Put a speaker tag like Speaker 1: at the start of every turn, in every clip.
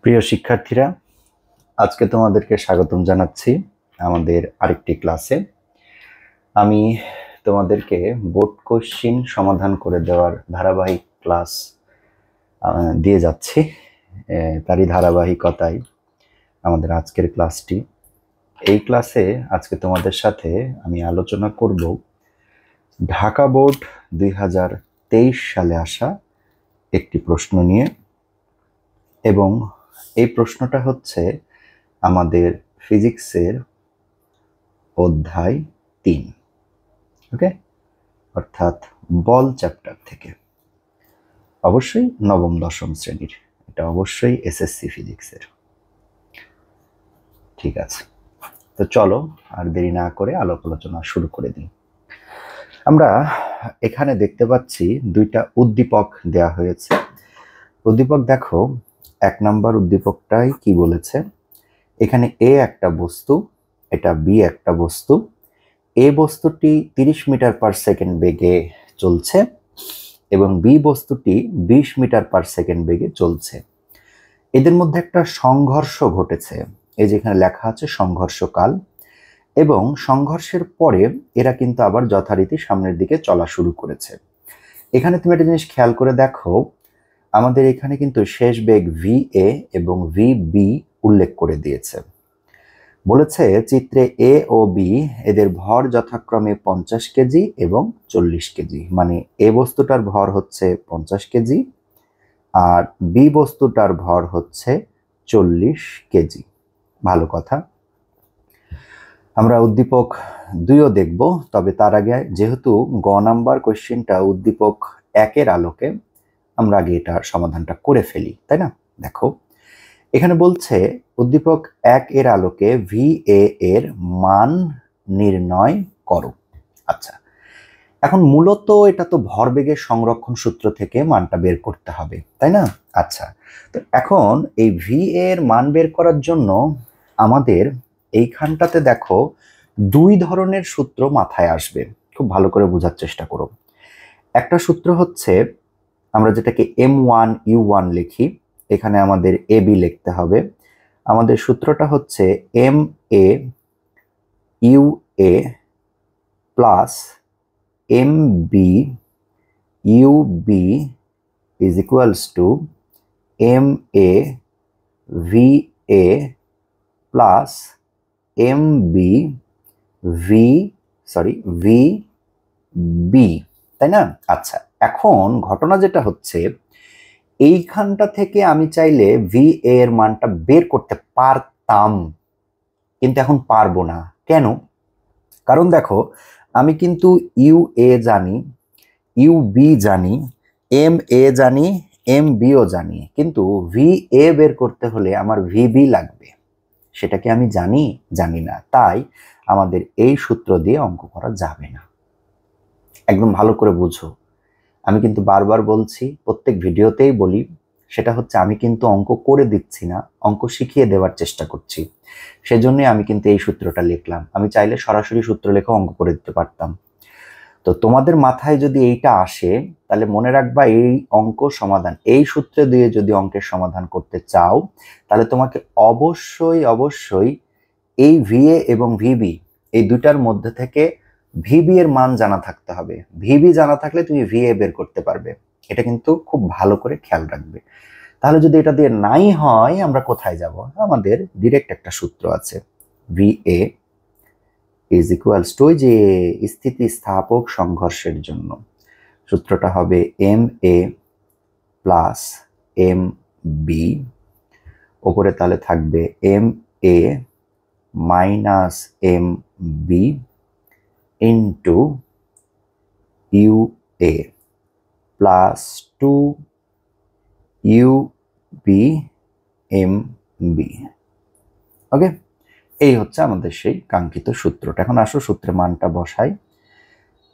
Speaker 1: প্রিয় শিক্ষার্থীরা, আজকে তোমাদেরকে স্বাগতম জানাচ্ছি আমাদের আরেকটি ক্লাসে। আমি তোমাদেরকে বোর্ড কোশ্চিন সমাধান করে দেওয়ার ধারাবাহিক ক্লাস দিয়ে যাচ্ছি। তারই ধারাবাহিকতায় আমাদের আজকের ক্লাসটি। এই ক্লাসে আজকে তোমাদের সাথে আমি আলোচনা করব ঢাকা বোর্ড 2023 সালে আসা একটি প্রশ্ন নিয়ে, এবং এই প্রশ্নটা হচ্ছে আমাদের ফিজিক্সের অধ্যায় 3, ওকে, অর্থাৎ বল চ্যাপ্টার থেকে। অবশ্যই নবম দশম শ্রেণীর, এটা অবশ্যই এসএসসি ফিজিক্সের। ঠিক আছে, তো চলো আর দেরি না করে আলোচনা শুরু করে দিই। আমরা এখানে দেখতে পাচ্ছি দুইটা উদ্দীপক দেয়া হয়েছে। উদ্দীপক দেখো, 1 নম্বর উদ্দীপকটাই কি বলেছে, এখানে এ একটা বস্তু, এটা বি একটা বস্তু। এ বস্তুটি 30 মিটার পার সেকেন্ড বেগে চলছে এবং বি বস্তুটি 20 মিটার পার সেকেন্ড বেগে চলছে। এদের মধ্যে একটা সংঘর্ষ ঘটেছে, এই যেখানে লেখা আছে সংঘর্ষকাল, এবং সংঘর্ষের পরে এরা কিন্তু আবার যথারীতি সামনের দিকে চলা শুরু করেছে। এখানে তুমি একটা জিনিস খেয়াল করে দেখো, আমাদের এখানে কিন্তু শেষ বেগ ভি এ এবং ভি বি উল্লেখ করে দিয়েছে। বলেছে চিত্রে এ ও বি এদের ভর যথাক্রমে 50 কেজি এবং 40 কেজি, মানে এ বস্তুটার ভর হচ্ছে 50 কেজি আর বি বস্তুটার ভর হচ্ছে 40 কেজি। ভালো কথা, আমরা উদ্দীপক 2ও দেখব, তবে তার আগে যেহেতু গ নাম্বার কোশ্চেনটা উদ্দীপক 1-এর আলোকে, আমরা আগে এটার সমাধানটা করে ফেলি, তাই না? দেখো, এখানে বলছে উদ্দীপক 1-এর আলোকে ভি এর মান নির্ণয় করো। আচ্ছা, এখন মূলত এটা তো ভরবেগের সংরক্ষণ সূত্র থেকে মানটা বের করতে হবে, তাই না? আচ্ছা, তো এখন এই ভি এর মান বের করার জন্য আমাদের এইখানটাতে দেখো 2 ধরনের সূত্র মাথায় আসবে, খুব ভালো করে বোঝার চেষ্টা করো। একটা সূত্র হচ্ছে আমরা যেটাকে M1U1 লিখি, এখানে আমাদের এ বি লিখতে হবে। আমাদের সূত্রটা হচ্ছে MA/UA plus MB/UB is equals to MA/VA plus VB, তাই না? আচ্ছা, এখন ঘটনা যেটা হচ্ছে, এইখানটা থেকে আমি চাইলে ভি এর মানটা বের করতে পারতাম, কিন্তু এখন পারবো না। কেন? কারণ দেখো, আমি কিন্তু ইউ এ জানি, ইউ বি জানি, এম এ জানি, এম বিও জানি, কিন্তু ভি এ বের করতে হলে আমার ভিবি লাগবে। সেটা কি আমি জানি? জানি না। তাই আমাদের এই সূত্র দিয়ে অঙ্ক করা যাবে না। একদম ভালো করে বুঝো, আমি কিন্তু বারবার বলছি, প্রত্যেক ভিডিওতেই বলি, সেটা হচ্ছে আমি কিন্তু অঙ্ক করে দিচ্ছি না, অঙ্ক শিখিয়ে দেওয়ার চেষ্টা করছি। সেজন্যই আমি কিন্তু এই সূত্রটা লিখলাম। আমি চাইলে সরাসরি সূত্র লেখা অঙ্ক করে দিতে পারতাম। তো তোমাদের মাথায় যদি এইটা আসে, তাহলে মনে রাখবা এই অঙ্ক সমাধান, এই সূত্রে দিয়ে যদি অঙ্কের সমাধান করতে চাও, তাহলে তোমাকে অবশ্যই এই ভিএ এবং ভিবি, এই দুটার মধ্যে থেকে ভিবি এর মান জানা থাকতে হবে। ভিবি জানা থাকলে তুমি ভিএ বের করতে পারবে। এটা কিন্তু খুব ভালো করে খেয়াল রাখবে। তাহলে যদি এটা দিয়ে নাই হয়, আমরা কোথায় যাব? আমাদের ডিরেক্ট একটা সূত্র আছে, ভিএ ইজ ইকুয়ালস টু যে স্থিতিস্থাপক সংঘর্ষের জন্য সূত্রটা হবে m a plus m b, ওপরে তাহলে থাকবে m a minus m b into u a plus 2 u b m b. Okay, এই হচ্ছে আমাদের সেই কাঙ্ক্ষিত সূত্রটা। এখন আসো সূত্রের মানটা বসাই।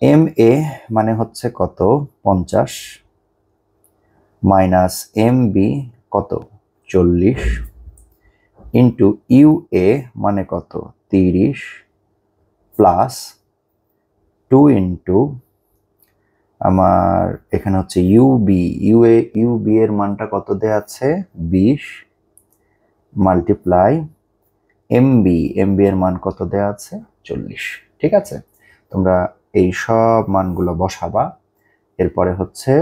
Speaker 1: এম এ মানে হচ্ছে কত? 50 মাইনাস এম বি কত? 40 ইন্টু ইউ এ মানে কত? 30 প্লাস 2 ইন্টু আমার এখানে হচ্ছে ইউবি, ইউবি এর মানটা কত দেয়া আছে? 20 মাল্টিপ্লাই এমবি এর মান কত দেয়া আছে 40। ঠিক আছে, তোমরা এই সব মানগুলো বসাবা। এরপরে হচ্ছে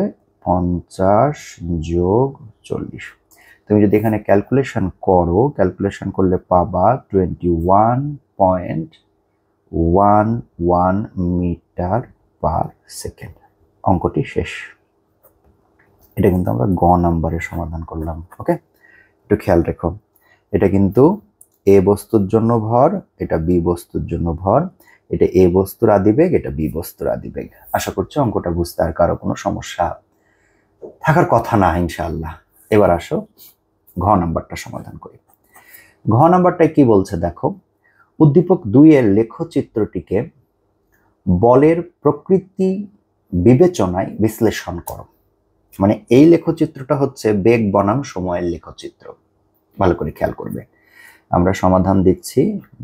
Speaker 1: 50 যোগ 40। তুমি যদি এখানে ক্যালকুলেশন করো, ক্যালকুলেশন করলে পাবা 21.11 মিটার পার সেকেন্ড। অঙ্কটি শেষ। এটা কিন্তু আমরা গ নাম্বারের সমাধান করলাম। ওকে, একটু খেয়াল রেখো, এটা কিন্তু এ বস্তুর জন্য ভর, এটা বি বস্তুর জন্য ভর, এটা এ বস্তুর আদিবেগ, এটা বি বস্তুর আদিবেগ। আশা করছি অঙ্কটা বুঝতে আর কারো কোনো সমস্যা থাকার কথা না ইনশাআল্লাহ। এবার আসো ঘ নাম্বারটা সমাধান করি। ঘ নাম্বারটায় কি বলছে দেখো, উদ্দীপক 2 এর লেখচিত্রটিকে বলের প্রকৃতি বিবেচনায় বিশ্লেষণ করো। মানে এই লেখচিত্রটা হচ্ছে বেগ বনাম সময়ের লেখচিত্র। ভালো করে খেয়াল করবে, আমরা সমাধান দিচ্ছি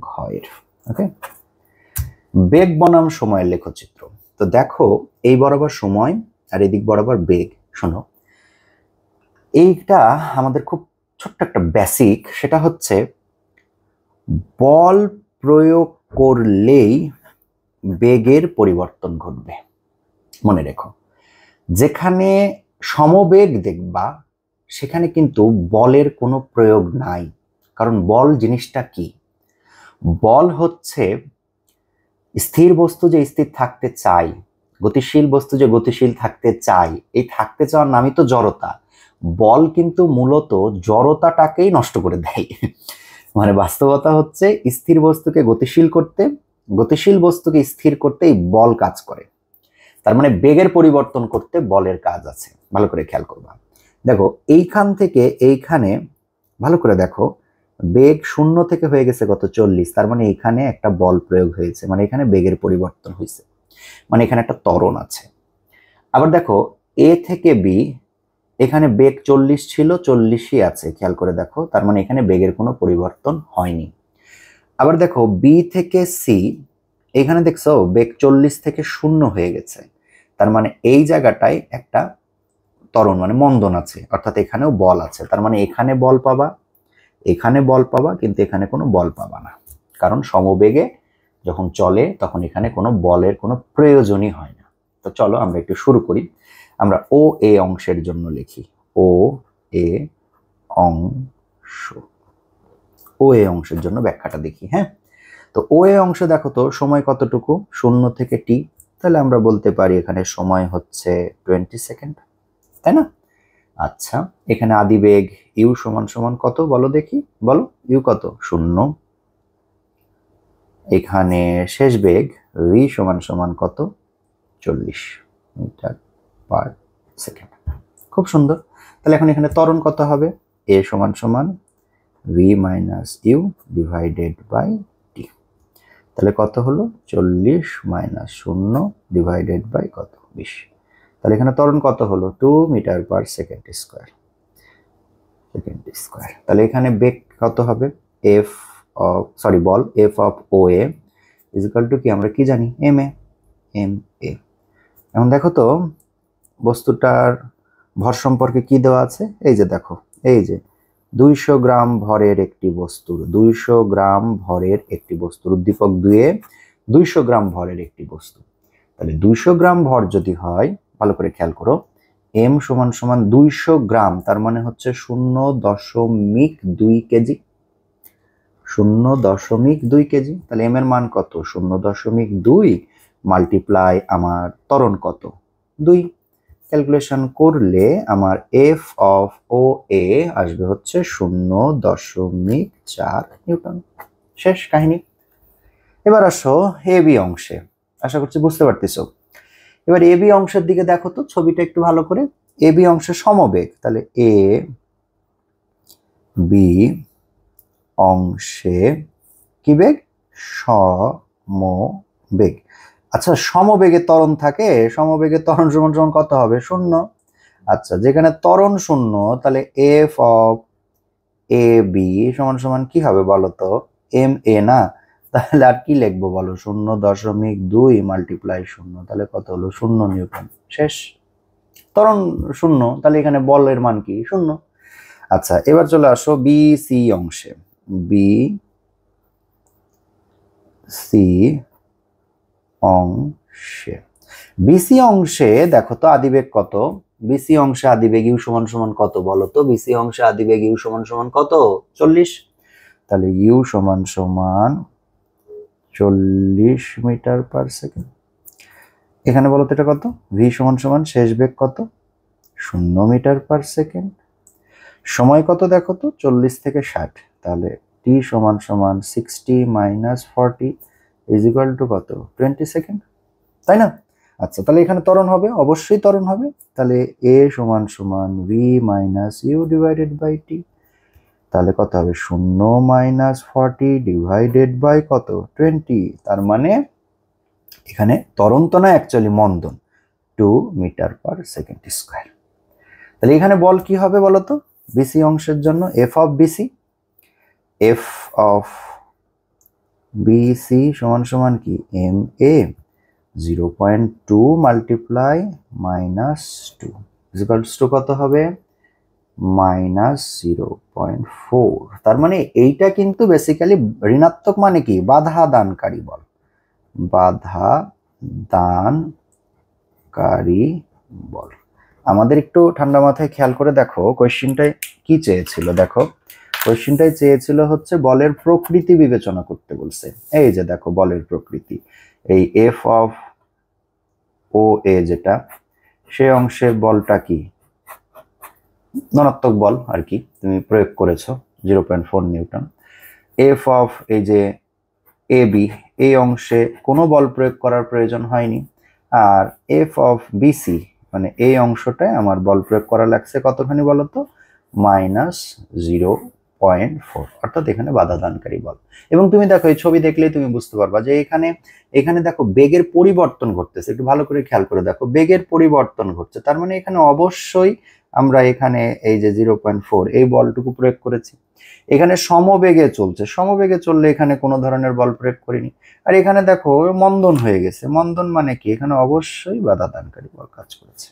Speaker 1: ঘয়ের। ওকে, বেগ বনাম সময়ের লেখচিত্র। তো দেখো, এই বরাবর সময় আর এদিক বরাবর বেগ। শোনো, এইটা আমাদের খুব ছোট্ট একটা বেসিক, সেটা হচ্ছে বল প্রয়োগ করলেই বেগের পরিবর্তন ঘটবে। মনে রেখো, যেখানে সমবেগ দেখবা সেখানে কিন্তু বলের কোনো প্রয়োগ নাই। কারণ বল জিনিসটা কি? বল হচ্ছে স্থির বস্তু যে স্থির থাকতে চাই, গতিশীল বস্তু যে গতিশীল থাকতে চাই, এই থাকতে চাওয়ার নামই তো জড়তা। বল কিন্তু মূলত জড়তাটাকেই নষ্ট করে দেয়। মানে বাস্তবতা হচ্ছে স্থির বস্তুকে গতিশীল করতে, গতিশীল বস্তুকে স্থির করতে এই বল কাজ করে। তার মানে বেগের পরিবর্তন করতে বলের কাজ আছে। ভালো করে খেয়াল করবা। দেখো, এইখান থেকে এইখানে ভালো করে দেখো, বেগ 0 থেকে হয়ে গেছে কত 40। তার মানে এখানে একটা বল প্রয়োগ হয়েছে, মানে এখানে বেগের পরিবর্তন হয়েছে, মানে এখানে একটা ত্বরণ আছে। আবার দেখো, এ থেকে বি, এখানে বেগ 40 ছিল, 40ই আছে, খেয়াল করে দেখো, তার মানে এখানে বেগের কোনো পরিবর্তন হয়নি। আবার দেখো, বি থেকে সি, এখানে দেখছো বেগ 40 থেকে 0 হয়ে গেছে, তার মানে এই জায়গাটায় একটা ত্বরণ মানে মন্দন আছে, অর্থাৎ এখানেও বল আছে। তার মানে এখানে বল পাবা, এখানে বল পাবা, কিন্তু এখানে কোনো বল পাবা না, কারণ সমবেগে যখন চলে তখন এখানে কোনো বলের কোনো প্রয়োজনই হয় না। তো চলো আমরা একটু শুরু করি। আমরা ও এ অংশের জন্য লিখি, ও এ অংশ, ও এ অংশের জন্য ব্যাখ্যাটা দেখি। হ্যাঁ, তো ও এ অংশ দেখো তো সময় কতটুকু, 0 থেকে টি, তাহলে আমরা বলতে পারি এখানে সময় হচ্ছে 20 সেকেন্ড, তাই না? আচ্ছা, এখানে আদিবেগ ইউ সমান সমান কত বলো দেখি, বলো ইউ কত 0। এখানে শেষ বেগ ভি সমান সমান কত 40 মিটার পার সেকেন্ড। খুব সুন্দর। তাহলে এখন এখানে ত্বরণ কত হবে, এ সমান সমান v minus u divided by t. তাহলে কত হলো 40 মাইনাস 0 ডিভাইডেড বাই কত 20। তাহলে এখানে ত্বরণ কত হলো 2 মিটার পার সেকেন্ড স্কোয়ার, তাহলে এখানে বেগ কত হবে, এফ অফ বল F of O A is equal to কি, আমরা কি জানি, এম এ। এখন দেখো তো বস্তুটার ভর সম্পর্কে কি দেওয়া আছে, এই যে দেখো, এই যে 200 গ্রাম ভরের একটি বস্তুর, 200 গ্রাম ভরের একটি বস্তুর, উদ্দীপক 2 এ 200 গ্রাম ভরের একটি বস্তু। তাহলে 200 গ্রাম ভর যদি হয়, ভালো করে খেয়াল করো, এম সমান সমান 200 গ্রাম, তার মানে হচ্ছে 0.2 কেজি, 0.2 কেজি। তাহলে এম এর মান কত 0.2 মাল্টিপ্লাই আমার ত্বরণ কত 2। ক্যালকুলেশন করলে আমার এফ অফ ও এ আসবে হচ্ছে 0.4 নিউটন। শেষ কাহিনী। এবার আসো এ বি অংশে, আশা করছি বুঝতে পারতেছো। এবার এ বি অংশের দিকে দেখো তো ছবিটা একটু ভালো করে। এ বি অংশে সমবেগ, তাহলে এ বি অংশে কি বেগ, সমবেগ। আচ্ছা, সমবেগে ত্বরণ থাকে, সমবেগে ত্বরণ সমান সমান কত হবে 0। আচ্ছা, যেখানে ত্বরণ 0, তাহলে এফ অফ এ বি সমান সমান কি হবে বলো তো, এম এ না, তাহলে আর কি লিখবো বলো, 0.2 মাল্টিপ্লাই 0, তাহলে কত হলো 0 নিউটন। শেষ। ত্বরণ 0, তাহলে এখানে বলের মান কি 0। আচ্ছা, এবার চলে আসো বি সি অংশে। বি সি অংশে বিসি অংশে দেখো তো আদিবেগ কত? বিসি অংশে আদিবেগ ইউ সমান সমান কত বলো তো? বিসি অংশে আদিবেগ ইউ সমান সমান কত? 40। তাহলে ইউ সমান সমান 40 মিটার পার সেকেন্ড। এখানে বলো তো এটা কত? ভি সমান সমান শেষ বেগ কত? 0 মিটার পার সেকেন্ড। সময় কত দেখো তো? 40 থেকে 60। তাহলে টি সমান সমান 60 মাইনাস 40 ইজ ইকুয়াল টু কত? 20 সেকেন্ড, তাই না? আচ্ছা, তাহলে এখানে ত্বরণ হবে, অবশ্যই ত্বরণ হবে। তাহলে এ সমান সমান v minus u divided by t. তাহলে কত হবে? 0 মাইনাস 40 ডিভাইডেড বাই কত? 20। তার মানে এখানে ত্বরণ তো না, অ্যাকচুয়ালি মন্দন, 2 মিটার পার সেকেন্ড স্কোয়ার। তাহলে এখানে বল কি হবে বলো তো? বিসি অংশের জন্য F of BC, F of BC সমান সমান কি? M A 0.2 multiply minus 2 equals to কত হবে? মাইনাস 0.4। তার মানে এইটা কিন্তু বেসিক্যালি ঋণাত্মক, মানে কি? বাধা দানকারী বল, বাধা দানকারী বল। আমাদের একটু ঠান্ডা মাথায় খেয়াল করে দেখো কোয়েশ্চেনটায় কি চেয়েছিল। দেখো কোয়েশ্চেনটাই চেয়েছিল হচ্ছে বলের প্রকৃতি বিবেচনা করতে বলছে। এই যে দেখো বলের প্রকৃতি, এই এফ অফ ও এ যেটা, সে অংশের বলটা কি? ধনাত্মক বল আর কি, তুমি প্রয়োগ করেছো 0.4 নিউটন। এফ অফ এই যে এ বি, এই অংশে কোনো বল প্রয়োগ করার প্রয়োজন হয়নি। আর এফ অফ বিসি মানে এই অংশটায় আমার বল প্রয়োগ করা লাগছে কতখানি বলতো? মাইনাস 0.4, অর্থাৎ এখানে বাধা দানকারী বল। এবং তুমি দেখো এই ছবি দেখলেই তুমি বুঝতে পারবা যে এখানে দেখো বেগের পরিবর্তন ঘটতেছে। একটু ভালো করে খেয়াল করে দেখো, বেগের পরিবর্তন ঘটছে। তার মানে এখানে অবশ্যই আমরা এখানে এই যে 0.4 এই বলটুকু প্রয়োগ করেছি। এখানে সমবেগে চলছে, সমবেগে চললে এখানে কোনো ধরনের বল প্রয়োগ করিনি। আর এখানে দেখো মন্দন হয়ে গেছে, মন্দন মানে কি? এখানে অবশ্যই বাধা দানকারী বল কাজ করেছে।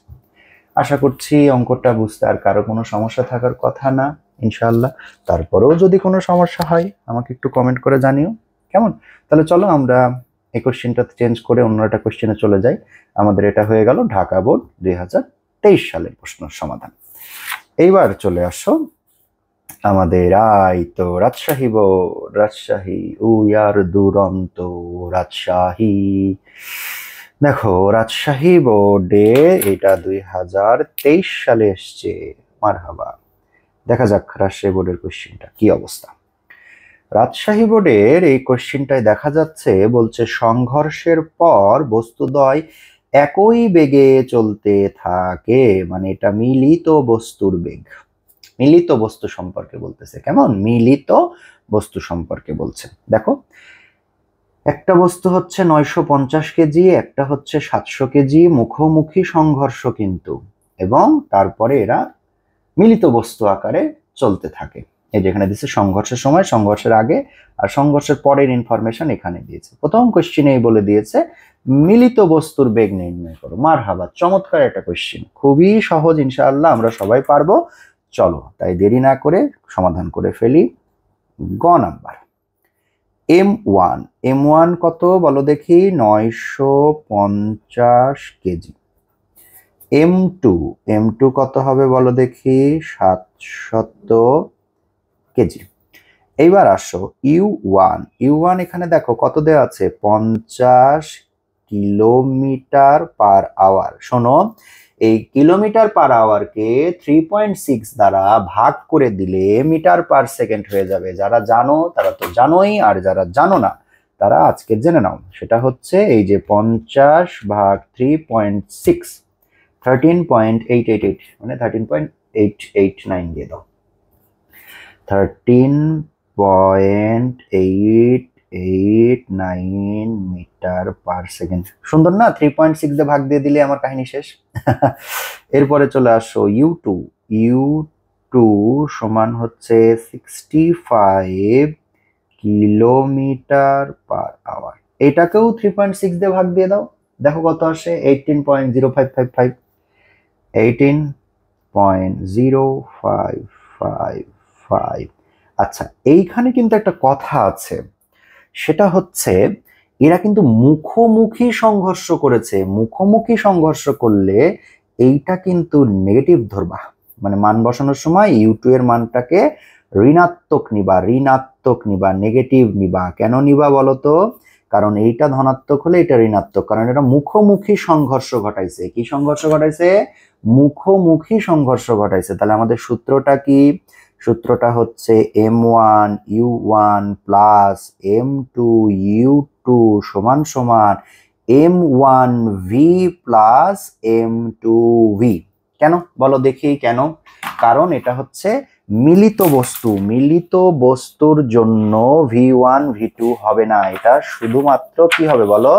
Speaker 1: আশা করছি অঙ্কটা বুঝতে আর কারো কোনো সমস্যা থাকার কথা না, ইনশাআল্লাহ। তারপরেও যদি কোনো সমস্যা হয় আমাকে একটু কমেন্ট করে জানিও, কেমন? তাহলে চলো আমরা এই কোশ্চেনটা চেঞ্জ করে অন্য একটা কোশ্চেনে চলে যাই। আমাদের এটা হয়ে গেল ঢাকা বোর্ড 2023 সালের প্রশ্নের সমাধান। এইবার চলে আসো আমাদের তো রাজশাহী বোর্ড, রাজশাহী উয়ার দুরন্ত রাজশাহী। দেখো রাজশাহী বোর্ডে এটা 2023 সালে এসছে। মারহাবা। দেখা যাক রাজশাহী বোর্ডের কোশ্চেনটা কি অবস্থা। রাজশাহী বোর্ডের এই কোশ্চেনটায় দেখা যাচ্ছে বলছে সংঘর্ষের পর বস্তুদ্বয় একই বেগে চলতে থাকে, মানে এটা মিলিত বস্তুর বেগ। মিলিত বস্তু সম্পর্কে বলতেছে। কেমন? মিলিত বস্তু সম্পর্কে বলছে। দেখো একটা বস্তু হচ্ছে 950 কেজি, একটা হচ্ছে 700 কেজি, মুখোমুখি সংঘর্ষ কিন্তু, এবং তারপরে এরা মিলিত বস্তু আকারে চলতে থাকে। এই যেখানে দিচ্ছে সংঘর্ষের সময়, সংঘর্ষের আগে আর সংঘর্ষের পরের ইনফরমেশন এখানে দিয়েছে। প্রথম কোশ্চেনেই বলে দিয়েছে মিলিত বস্তুর বেগ নির্ণয় করো। মারহাবা, চমৎকার একটা কোশ্চেন, খুবই সহজ, ইনশাআল্লাহ আমরা সবাই পারবো। চলো তাই দেরি না করে সমাধান করে ফেলি। গ নাম্বার M1, M1 কত বলো দেখি? 950 কেজি। M2, M2 কত হবে বলো দেখি? 700 কেজি। এইবার আসো U1, U1 এখানে দেখো কত দেওয়া আছে? 50 কিলোমিটার পার আওয়ার। শোনো, এই কিলোমিটার পার আওয়ারকে 3.6 দ্বারা ভাগ করে দিলে মিটার পার সেকেন্ড হয়ে যাবে। যারা জানো তারা তো জানোই, আর যারা জানো না তারা আজকে জেনে নাও। সেটা হচ্ছে এই যে 50 ভাগ 3.6, 13.888, মানে 13.889 দিয়ে দাও। 13.889 মিটার পার সেকেন্ড। সুন্দর না? 3.6 দিয়ে ভাগ দিয়ে দিলে আমার কাহিনী শেষ। এরপরে চলে আসো U2, U2 সমান হচ্ছে 65 কিলোমিটার পার আওয়ার। এটাকেও 3.6 দিয়ে ভাগ দিয়ে দাও, দেখো কত আসে? 18.0555, 18.055 5 আচ্ছা, এইখানে কিন্তু একটা কথা আছে, সেটা হচ্ছে এরা কিন্তু মুখোমুখি সংঘর্ষ করেছে। মুখোমুখি সংঘর্ষ করলে এইটা কিন্তু নেগেটিভ ধরবা, মানে মান বসানোর সময় U2 এর মানটাকে ঋণাত্মক নিবা, নেগেটিভ নিবা। কেন নিবা বলো তো? কারণ এইটা ধনাত্মক হলে এটা ঋণাত্মক, কারণ এটা মুখোমুখি সংঘর্ষ ঘটাইছে। কি সংঘর্ষ ঘটাইছে? মুখোমুখি সংঘর্ষ ঘটাইছে। তাহলে আমাদের সূত্রটা কি? সূত্রটা হচ্ছে M1U1 প্লাস M2U2 সমান সমান M1V প্লাস M2V। কেন বলো দেখি কেন? কারণ এটা হচ্ছে মিলিত বস্তু। মিলিত বস্তুর জন্য V1 V2 হবে না, এটা শুধুমাত্র কি হবে বলো?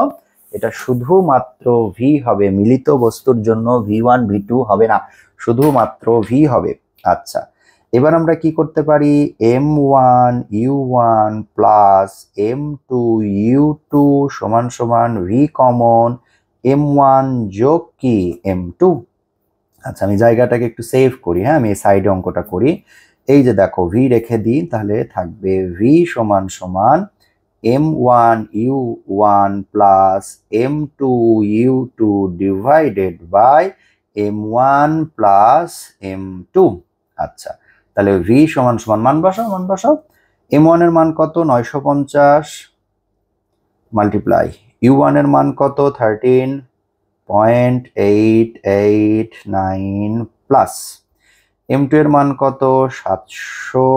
Speaker 1: এটা শুধুমাত্র V হবে। মিলিত বস্তুর জন্য V1 V2 হবে না, শুধুমাত্র V হবে। আচ্ছা, এবার আমরা কি করতে পারি? M1U1 প্লাস M2U2 সমান সমান V কমন M1 যোগ কি M2। আচ্ছা, আমি জায়গাটাকে একটু সেভ করি, হ্যাঁ, আমি এই সাইডে অঙ্কটা করি। এই যে দেখো V রেখে দিই, তাহলে থাকবে V সমান সমান M1U1 plus M2U2 divided by M1 plus M2। আচ্ছা, তাহলে V সমান সমান মান বসাও। M1 এর মান কত? 950 মাল্টিপ্লাই U1 এর মান কত? 13.889 প্লাস M2 এর মান কত? 700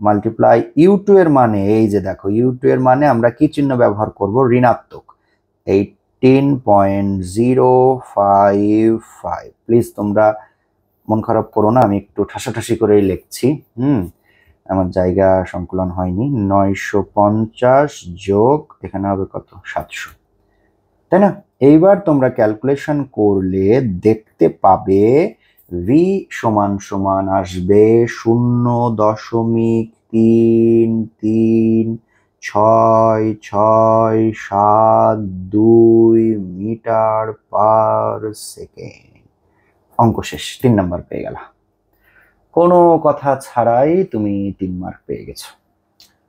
Speaker 1: মাল্টিপ্লাই U2 এর মানে, এই যে দেখো U2 এর মানে আমরা কি চিহ্ন ব্যবহার করব? ঋণাত্মক 18.055। প্লিজ তোমরা মন খারাপ করো না, আমি একটু ঠাসাঠাসি করেই লিখছি। আমার জায়গা সংকলন হয়নি। 950 যোগ এখানে হবে কত? 700, তাই না? এইবার তোমরা ক্যালকুলেশন করলে দেখতে পাবে V সমান সমান আসবে 0.336672 মিটার পার সেকেন্ড। অঙ্ক শেষ, 3 নাম্বার পেয়ে গেল। কোনো কথা ছাড়াই তুমি 3 মার্ক পেয়ে গেছো।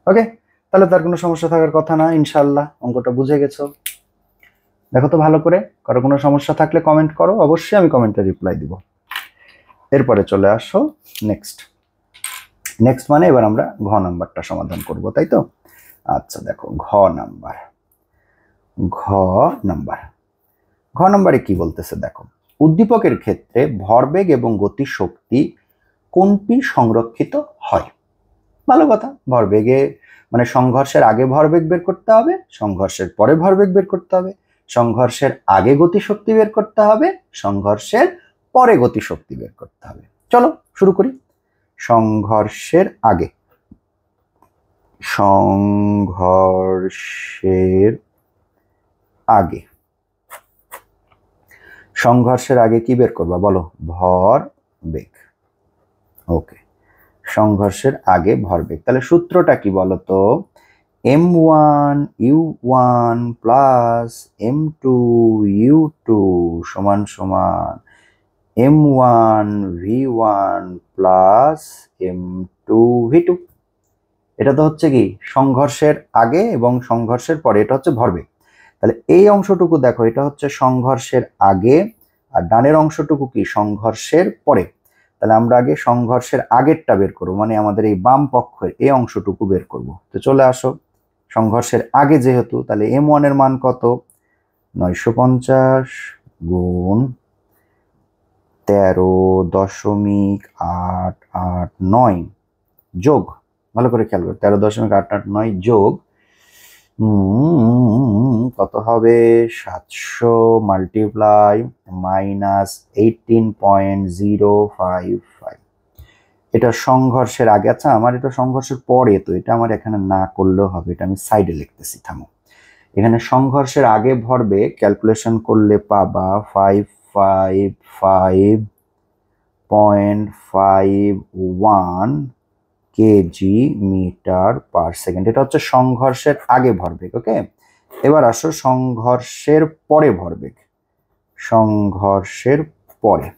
Speaker 1: ওকে, তাহলে তার কোনো সমস্যা থাকার কথা না, ইনশাল্লাহ অঙ্কটা বুঝে গেছো। দেখো তো ভালো করে, কারো কোনো সমস্যা থাকলে কমেন্ট করো, অবশ্যই আমি কমেন্টে রিপ্লাই দিব। এরপরে চলে আসো নেক্সট মানে এবার আমরা ঘ নাম্বারটা সমাধান করব, তাই তো? আচ্ছা দেখো ঘ নাম্বারে কি বলতেছে দেখো, উদ্দীপকের ক্ষেত্রে ভরবেগ এবং গতিশক্তি কোনটি সংরক্ষিত হয়? ভালো কথা, ভরবেগে মানে সংঘর্ষের আগে ভরবেগ বের করতে হবে, সংঘর্ষের পরে ভরবেগ বের করতে হবে, সংঘর্ষের আগে গতিশক্তি বের করতে হবে, সংঘর্ষের পরে গতিশক্তি বের করতে হবে। চলো শুরু করি। সংঘর্ষের আগে কি বের করবা বলো? ভরবেগ। ওকে, সংঘর্ষের আগে ভরবেগ। তাহলে সূত্রটা কি বলতো? M1U1 প্লাস M2U2 সমান সমান M1V1 প্লাস M2V2। এটা তো হচ্ছে কি সংঘর্ষের আগে এবং সংঘর্ষের পরে, এটা হচ্ছে ভরবেগ। তাহলে এই অংশটুকু দেখো, এটা হচ্ছে সংঘর্ষের আগে, আর ডানের অংশটুকু কি সংঘর্ষের পরে। তাহলে আমরা আগে সংঘর্ষের আগেরটা বের করবো, মানে আমাদের এই বাম পক্ষের এই অংশটুকু বের করব। তো চলে আসো, সংঘর্ষের আগে যেহেতু, তাহলে M1 এর মান কত? 950 গুণ 13.889 যোগ, ভালো করে খেয়াল করো, 13.889 যোগ কত হবে? 700 মাল্টিপ্লাই মাইনাস 18.055। এটা সংঘর্ষের আগে। আচ্ছা, আমার এটা সংঘর্ষের পরে, তো এটা আমার এখানে না করলেও হবে, এটা আমি সাইডে লিখতেছি, থামো। এখানে সংঘর্ষের আগে ভরবে ক্যালকুলেশন করলে পাবা 555.51 কেজি মিটার পার সেকেন্ড। এটা হচ্ছে সংঘর্ষের আগে ভরবেগ। ওকে, এবার আসো সংঘর্ষের পরে ভরবেগ। সংঘর্ষের পরে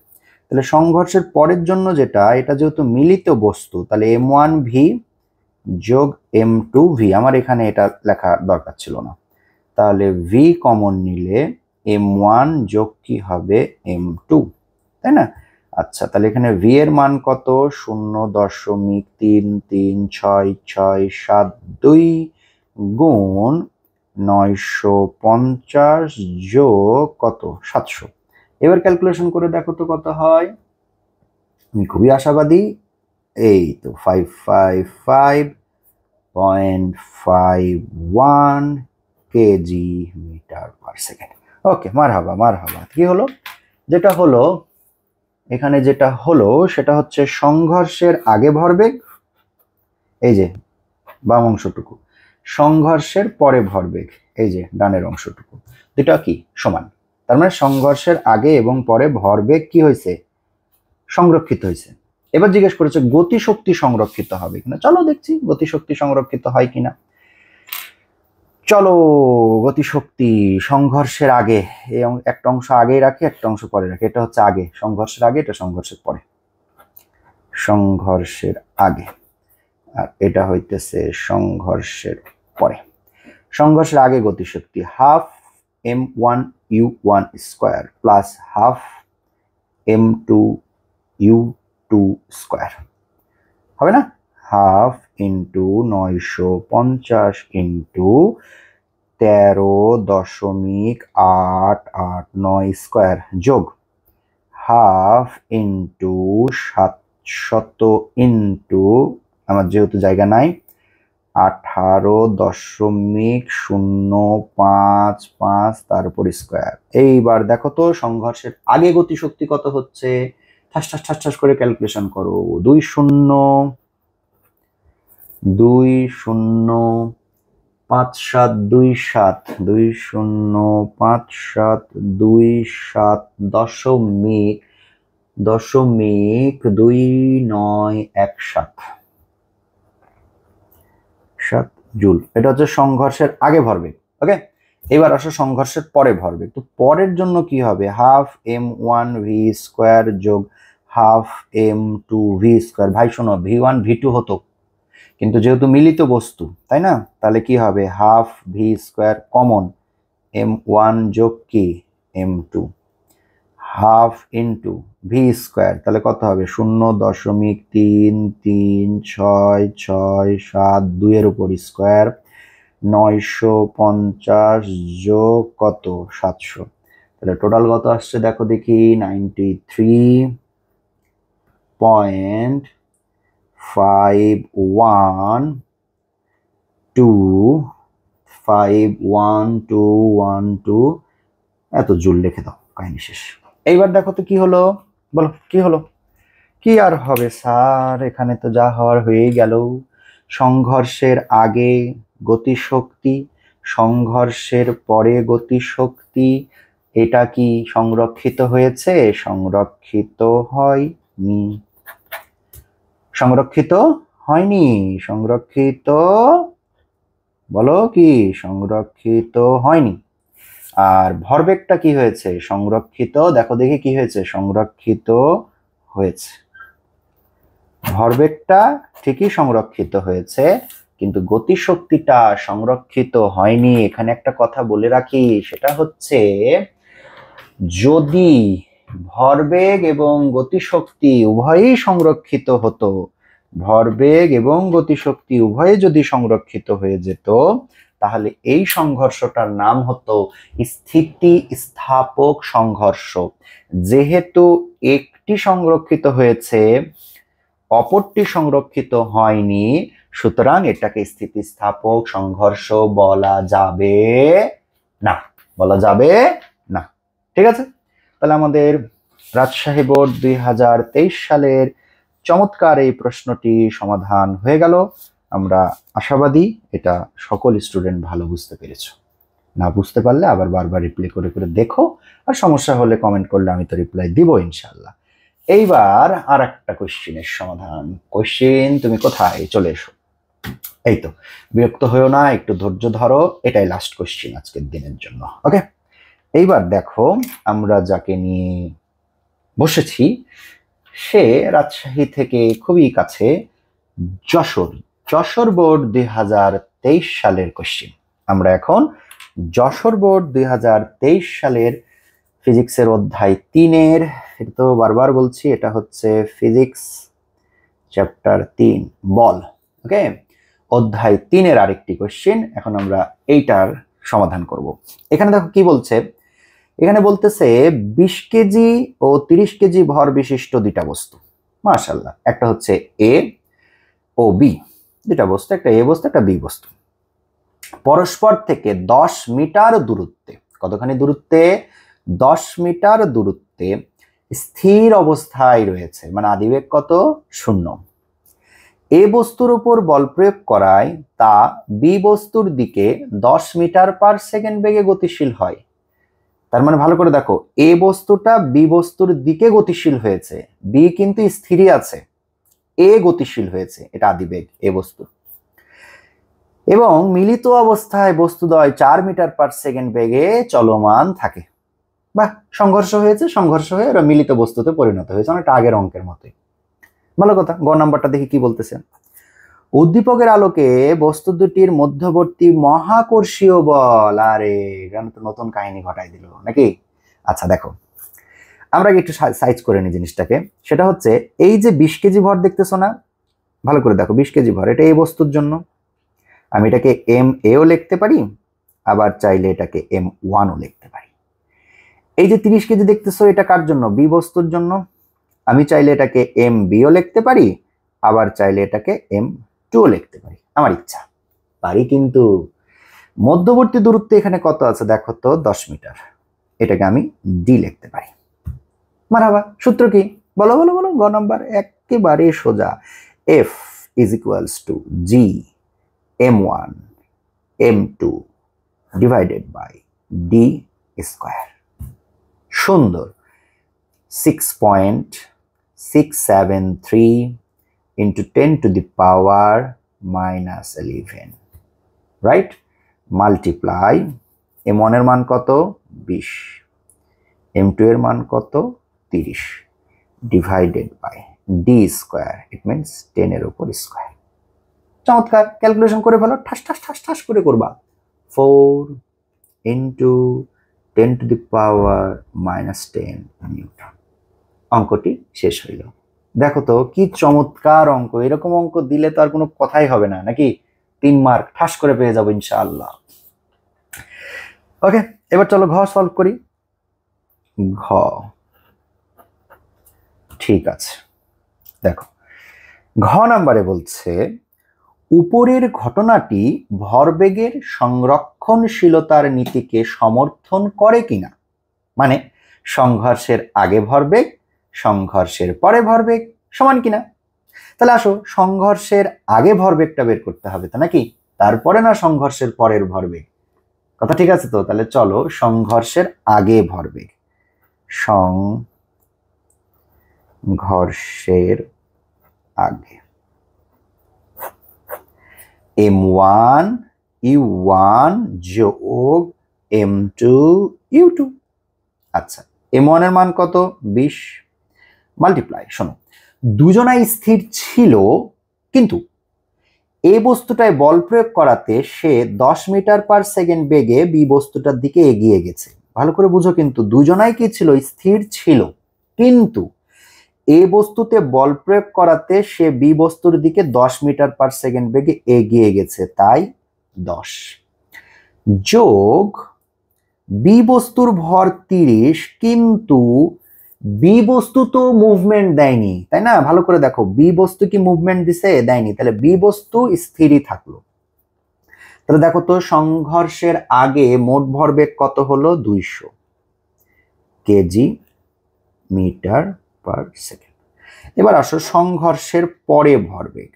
Speaker 1: তাহলে সংঘর্ষের পরের জন্য যেটা, এটা যেহেতু মিলিত বস্তু, তাহলে M1V যোগ M2V, আমার এখানে এটা লেখা দরকার ছিল না। তাহলে V কমন নিলে M1 যোগ কি হবে M2, তাই না? আচ্ছা, তাহলে এখানে V এর মান কত? 0.336672 গুণ 950 যোগ কত? 700। এবার ক্যালকুলেশন করে দেখো তো কত হয়। আমি খুবই আশাবাদী। এই তো 555.51 কেজি মিটার পার সেকেন্ড। ওকে, মারহাবা মারহাবা। কি হলো? যেটা হলো এখানে, যেটা হলো সেটা হচ্ছে সংঘর্ষের আগে ভরবেগ, এই যে বাম অংশটুকু, সংঘর্ষের পরে ভরবেগ, এই যে ডানের অংশটুকু, দুটা কি সমান। তার মানে সংঘর্ষের আগে এবং পরে ভরবেগ কি হয়েছে? সংরক্ষিত হয়েছে। এবার জিজ্ঞেস করেছে গতিশক্তি সংরক্ষিত হবে কিনা। চলো দেখছি গতিশক্তি সংরক্ষিত হয় কিনা। চলো, গতিশক্তি সংঘর্ষের আগে, এই একটা অংশ আগেই রাখি, একটা অংশ পরে রাখি। এটা হচ্ছে আগে, সংঘর্ষের আগে, এটা সংঘর্ষের পরে। সংঘর্ষের আগে আর এটা হইতেছে সংঘর্ষের পরে। সংঘর্ষের আগে গতিশক্তি half M1U1 square plus half M2U2 square হবে না? হাফ ইন্টু 950 ইন্টু 13.889 স্কোয়ার যোগ হাফ ইন্টু 700 ইন্টু, আমার যেহেতু জায়গা নাই, 18.055 তার উপর স্কোয়ার। এইবার দেখো তো সংঘর্ষের আগে গতিশক্তি কত হচ্ছে। ঠাস ঠাস ঠাস ঠাস করে ক্যালকুলেশন করো। 205727 দশমিক জুল। এটা হচ্ছে সংঘর্ষের আগে ভরবেগ। ওকে, এবার আসো সংঘর্ষের পরে ভরবেগ। তো পরের জন্য কি হবে? হাফ M1V স্কোয়ার যোগ হাফ M2V স্কোয়ার। ভাই শোনো, V1 V2 হতো, কিন্তু যেহেতু মিলিত বস্তু, তাই না? তাহলে কি হবে? Half V square common M1 যোগ কি M2 half into V square, তাহলে কত হবে? 0.336672 এর উপর স্কোয়ার 950 যোগ কত 700, তাহলে টোটাল কত আসছে দেখো দেখি। 93.512 এত জুল লিখে দাও, কাহিনী শেষ। এইবার দেখো তো কি হলো, বলো কি হলো? কি আর হবে স্যার, এখানে তো যা হওয়ার হয়েই গেল। সংঘর্ষের আগে গতিশক্তি, সংঘর্ষের পরে গতিশক্তি, এটা কি সংরক্ষিত হয়েছে? সংরক্ষিত হয়নি, সংরক্ষিত হয়নি, সংরক্ষিত, বলো কি সংরক্ষিত হয়নি। আর ভরবেগটা কি হয়েছে? সংরক্ষিত। দেখো দেখি কি হয়েছে? সংরক্ষিত হয়েছে। ভরবেগটা ঠিকই সংরক্ষিত হয়েছে, কিন্তু গতিশক্তিটা সংরক্ষিত হয়নি। এখানে একটা কথা বলে রাখি, সেটা হচ্ছে যদি ভরবেগ এবং গতিশক্তি উভয়ই সংরক্ষিত হতো, ভরবেগ এবং গতিশক্তি উভয়ে যদি সংরক্ষিত হয়ে যেত, তাহলে এই সংঘর্ষটার নাম হতো স্থিতিস্থাপক সংঘর্ষ। যেহেতু একটি সংরক্ষিত হয়েছে, অপরটি সংরক্ষিত হয়নি, সুতরাং এটাকে স্থিতিস্থাপক সংঘর্ষ বলা যাবে না, বলা যাবে না। ঠিক আছে, তাহলে আমাদের রাজশাহী বোর্ড 2023 সালের চমৎকার এই প্রশ্নটি সমাধান হয়ে গেল। আমরা আশাবাদী এটা সকল স্টুডেন্ট ভালো বুঝতে পেরেছো। না বুঝতে পারলে আবার বারবার রিপ্লাই করে করে দেখো, আর সমস্যা হলে কমেন্ট করলে আমি তো রিপ্লাই দিব ইনশাল্লাহ। এইবার আর একটা কোশ্চেনের সমাধান। কোশ্চেন, তুমি কোথায়? চলে এসো। এই তো, বিরক্ত হয়েও না, একটু ধৈর্য ধরো, এটাই লাস্ট কোশ্চেন আজকের দিনের জন্য। ওকে, এইবার দেখো আমরা যাকে নিয়ে বসেছি, সে রাজশাহী থেকে খুবই কাছে যশোর। যশোর বোর্ড 2023 সালের কোশ্চেন। আমরা এখন যশোর বোর্ড 2023 সালের ফিজিক্সের অধ্যায় 3-এর, এটা তো বারবার বলছি, এটা হচ্ছে ফিজিক্স চ্যাপ্টার 3 বল। ওকে, অধ্যায় 3-এর আরেকটি কোশ্চেন। এখন আমরা এইটার সমাধান করব। এখানে দেখো কি বলছে, এখানে বলতেছে 20 কেজি ও 30 কেজি ভর বিশিষ্ট দুইটা বস্তু। মাশাআল্লাহ, একটা হচ্ছে এ ও বি, দুইটা বস্তু, একটা এ বস্তু একটা বি বস্তু, পরস্পর থেকে 10 মিটার দূরত্বে, কতখানি দূরত্বে? 10 মিটার দূরত্বে স্থির অবস্থায় রয়েছে, মানে আদিবেগ কত? 0। এ বস্তুর উপর বল প্রয়োগ করায় তা বি বস্তুর দিকে 10 মিটার পার সেকেন্ড বেগে গতিশীল হয়। তার মানে ভালো করে দেখো, এ বস্তুটা বি বস্তুর দিকে গতিশীল হয়েছে, বি কিন্তু স্থিরই আছে, এ গতিশীল হয়েছে, এটা আদিবেগ এ বস্তু। এবং মিলিত অবস্থায় বস্তুদ্বয় 4 মিটার পার সেকেন্ড বেগে চলমান থাকে। বাহ, সংঘর্ষ হয়েছে, সংঘর্ষ হয়ে ওরা মিলিত বস্তুতে পরিণত হয়েছে, অনেকটা আগের অঙ্কের মতোই। ভালো কথা। গ নাম্বারটা দেখি কি বলতেছে। উদ্দীপকের আলোকে বস্তু দুটির মধ্যবর্তী মহাকর্ষীয় বল, আরে এখানে তো নতুন কাহিনী ঘটাই দিল নাকি। আচ্ছা দেখো, আমরা একটু সাইজ করে নিই জিনিসটাকে। সেটা হচ্ছে এই যে 20 কেজি ভর দেখতেছো না, ভালো করে দেখো, 20 কেজি ভর এটা এই বস্তুর জন্য, আমি এটাকে এম এও লিখতে পারি, আবার চাইলে এটাকে M1ও লিখতে পারি। এই যে 30 কেজি দেখতেছো, এটা কার জন্য? বি বস্তুর জন্য, আমি চাইলে এটাকে MBও লিখতে পারি, আবার চাইলে এটাকে M2ও লিখতে পারি, আমার ইচ্ছা। পারি, কিন্তু মধ্যবর্তী দূরত্ব এখানে কত আছে দেখো তো, 10 মিটার, এটাকে আমি ডি লিখতে পারি। মারহাবা। সূত্র কি? বলো বলো বলো। গ নাম্বার একেবারে সোজা, F is equals to G M1 M2 divided by D square. সুন্দর। 6.673 into 10 to the power minus 11, right? Multiply M1 এর মান কত? 20, M2 এর মান কত? 30, divided by D square, it means 10 এর উপর স্কয়ার। চমৎকার। ক্যালকুলেশন করে ফেলো, ঠাস ঠাস ঠাস ঠাস করে করবা। 4 into 10 to the power minus 10 Newton. অঙ্কটি শেষ হইল। দেখো তো কি চমৎকার অঙ্ক। এরকম অঙ্ক দিলে তো আর কোনো কথাই হবে না নাকি? 3 মার্ক ঠাস করে পেয়ে যাবো ইনশাআল্লাহ। ওকে, এবার চলো ঘ সলভ করি। ঘ, ঠিক আছে। দেখো, ঘ নাম্বারে বলছে উপরের ঘটনাটি ভরবেগের সংরক্ষণশীলতার নীতিকে সমর্থন করে কিনা, মানে সংঘর্ষের আগে ভরবেগ সংঘর্ষের পরে ভরবেগ সমান কিনা। তাহলে আসো, সংঘর্ষের আগে ভরবেগটা বের করতে হবে তো নাকি, তারপরে না সংঘর্ষের পরের ভরবেগ। কথা ঠিক আছে তো? তাহলে চলো সংঘর্ষের আগে ভরবেগ, সংঘর্ষের আগে M1 U1 যোগ M2 U2। আচ্ছা, M1 এর মান কত? 20, মাল্টিপ্লাই, শোনো, দুজনাই স্থির ছিল, কিন্তু এ বস্তুটায় বল প্রয়োগ করাতে সে 10 মিটার পার সেকেন্ড বেগে বি বস্তুটার দিকে এগিয়ে গেছে। ভালো করে বুঝো, কিন্তু দুজনাই কি ছিল? স্থির ছিল, কিন্তু এ বস্তুতে বল প্রয়োগ করাতে সে বি বস্তুর দিকে 10 মিটার পার সেকেন্ড বেগে এগিয়ে গেছে, তাই 10, যোগ বি বস্তুর ভর 30, কিন্তু বি বস্তু তো মুভমেন্ট দেয়নি, তাই না? ভালো করে দেখো, বি বস্তু কি মুভমেন্ট দিছে? দেয়নি, তাহলে বি বস্তু স্থিরই থাকলো। তাহলে দেখো তো, সংঘর্ষের আগে মোট ভরবেগ কত হলো? 200 কেজি মিটার পার সেকেন্ড। এবার আসো সংঘর্ষের পরে ভরবেগ,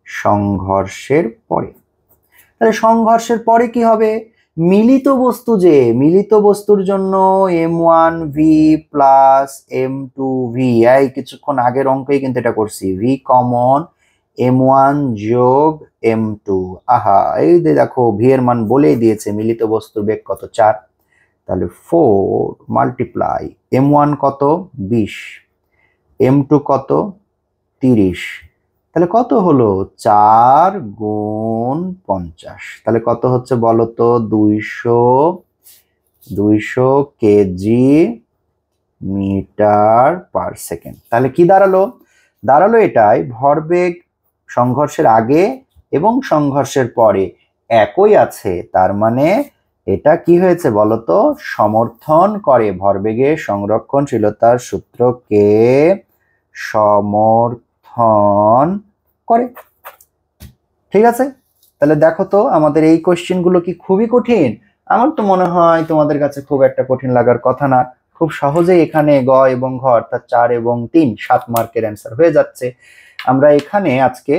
Speaker 1: সংঘর্ষের পরে। তাহলে সংঘর্ষের পরে কি হবে? মিলিত বস্তু, যে মিলিত বস্তুর জন্য M1V প্লাস M2V, এই কিছুক্ষণ আগের অঙ্কেই কিন্তু এটা করছি, V কমন, M1 যোগ M2। আহা, এই যে দেখো, V এর মান বলেই দিয়েছে, মিলিত বস্তুর বেগ কত? 4। তাহলে 4 মাল্টিপ্লাই m1 কত 20, m2 কত 30, তাহলে কত হলো 4 গুণ 50, তাহলে কত হচ্ছে বলো তো 200 কেজি মিটার পার সেকেন্ড। তাহলে কি দাঁড়ালো এটাই, ভরবেগ সংঘর্ষের আগে এবং সংঘর্ষের পরে একই আছে, তার মানে এটা কি হয়েছে বলতো, সমর্থন করে, ভরবেগের সংরক্ষণশীলতার সূত্রকে সমর্থন করে। ঠিক আছে, তাহলে দেখো তো আমাদের এই কোশ্চেনগুলো কি খুবই কঠিন? আমার তো মনে হয় তোমাদের কাছে খুব একটা কঠিন লাগার কথা না, খুব সহজেই এখানে গ এবং ঘ অর্থাৎ 4 এবং 3 7 মার্কের অ্যান্সার হয়ে যাচ্ছে। আমরা এখানে আজকে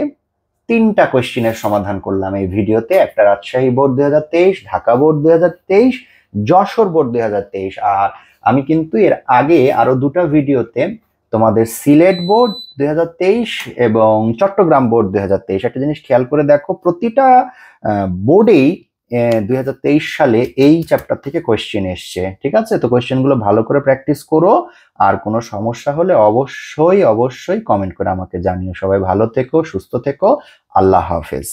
Speaker 1: 3টা কোশ্চেনের সমাধান করলাম এই ভিডিওতে, একটা Rajshahi board 2023, Dhaka board 2023, Jessore board 2023। আর আমি কিন্তু এর আগে আরো 2টা ভিডিওতে তোমাদের সিলেট বোর্ড 2023 এবং চট্টগ্রাম বোর্ড 2023, একটা জিনিস খেয়াল করে দেখো, প্রতিটা বোর্ডেই 2023 সালে এই চ্যাপ্টার থেকে কোয়েশ্চেন এসছে। ঠিক আছে, তো কোয়েশ্চেনগুলো ভালো করে প্র্যাকটিস করো, আর কোনো সমস্যা হলে অবশ্যই কমেন্ট করে আমাকে জানিও। সবাই ভালো থেকো, সুস্থ থেকো, আল্লাহ হাফেজ।